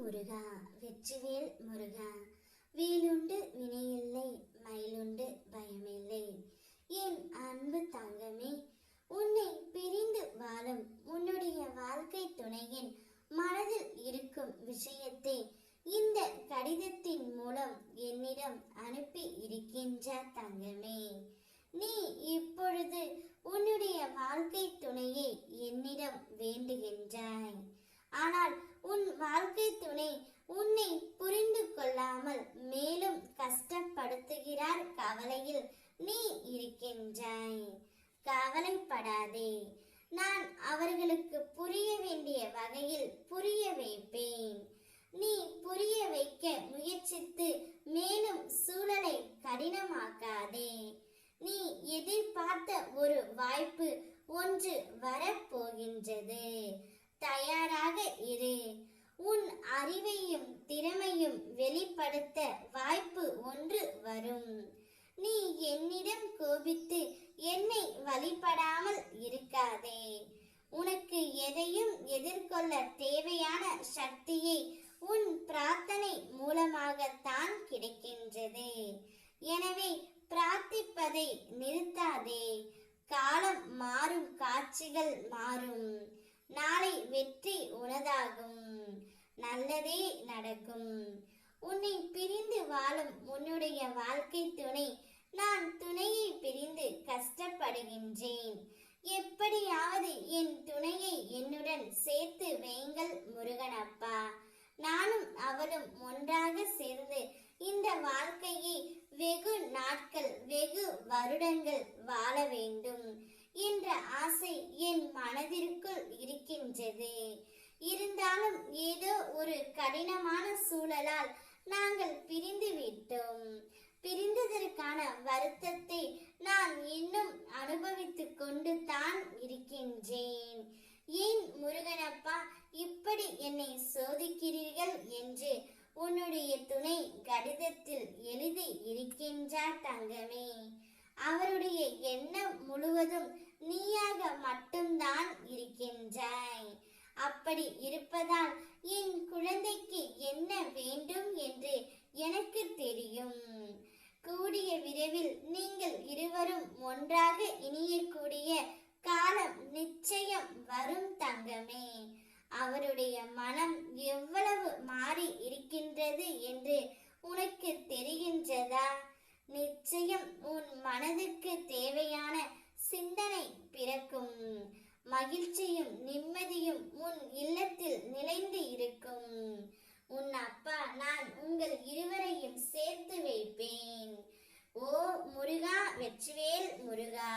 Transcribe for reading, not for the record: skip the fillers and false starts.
முருகா வெற்றிவேல் முருகா. வேலுண்டு வினையில்லை, மயிலுண்டு பயமில்லை. என் அன்பு தங்கமே, உன்னை பிரிந்து வாழும் உன்னுடைய வாழ்க்கை துணையின் மனதில் இருக்கும் விஷயத்தை இந்த கடிதத்தின் மூலம் என்னிடம் அனுப்பி இருக்கின்ற தங்கமே. நீ இப்பொழுது உன்னுடைய வாழ்க்கை துணையை என்னிடம் வேண்டுகின்றாய். ஆனால் உன் வாழ்க்கை துணை உன்னை புரிந்து கொள்ளாமல் மேலும் கஷ்டப்படுத்துகிறார். கவலையில் நீ இருக்கின்றாய். கவலைப்படாதே, நான் அவர்களுக்கு புரிய வேண்டிய வகையில் புரிய வைப்பேன். நீ புரிய வைக்க முயற்சித்து மேலும் சூழலை கடினமாக்காதே. நீ எதிர்பார்த்த ஒரு வாய்ப்பு ஒன்று வரப்போகின்றது. தயாராக இரு. உன் அறிவையும் திறமையும் வெளிப்படுத்த வாய்ப்பு ஒன்று வரும். நீ என்னிடம் கோபித்து என்னை வழிபடாமல் இருக்காதே. உனக்கு எதையும் எதிர்கொள்ள தேவையான சக்தியை உன் பிரார்த்தனை மூலமாகத்தான் கிடைக்கின்றது. எனவே பிரார்த்திப்பதை நிறுத்தாதே. காலம் மாறும், காட்சிகள் மாறும். நாளை வெற்றி உனதாகும். நல்லதே நடக்கும். உன்னை பிரிந்து வாழும் உன்னுடைய வாழ்க்கை துணை, நான் துணையை பிரிந்து கஷ்டப்படுகின்றேன். எப்படியாவது என் துணையை என்னுடன் சேர்த்து வையுங்கள் முருகனப்பா. நானும் அவளும் ஒன்றாக சேர்ந்து இந்த வாழ்க்கையை வெகு நாட்கள், வெகு வருடங்கள் வாழ வேண்டும் என்ற ஆசை என் மனதிற்குள் இருக்கின்றது. இருந்தாலும் ஏதோ ஒரு கடினமான சூழலால் நாங்கள் பிரிந்து விட்டோம். பிரிந்ததற்கான வருத்தத்தை நான் இன்னும் அனுபவித்துக் கொண்டு தான் இருக்கின்றேன். ஏன் முருகனப்பா இப்படி என்னை சோதிக்கிறீர்கள் என்று உன்னுடைய துணை கடிதத்தில் எழுதி இருக்கின்றார் தங்கமே. அவருடைய எண்ணம் முழுவதும் நீயாக மட்டும்தான் இருக்கின்றாய். அப்படி இருப்பதால் என் குழந்தைக்கு என்ன வேண்டும் என்று எனக்கு தெரியும். கூடிய விரைவில் நீங்கள் இருவரும் ஒன்றாக இணையக்கூடிய காலம் நிச்சயம் வரும் தங்கமே. அவருடைய மனம் எவ்வளவு மாறி இருக்கின்றது என்று உனக்கு தெரிகின்றதா? நிச்சயம் உன் மனதுக்கு தேவையான சிந்தனை பிறக்கும். மகிழ்ச்சியும் நிம்மதியும் உன் இல்லத்தில் நிலைந்து இருக்கும். உன் அப்பா நான் உங்கள் இருவரையும் சேர்த்து வைப்பேன். ஓ முருகா வெற்றிவேல் முருகா.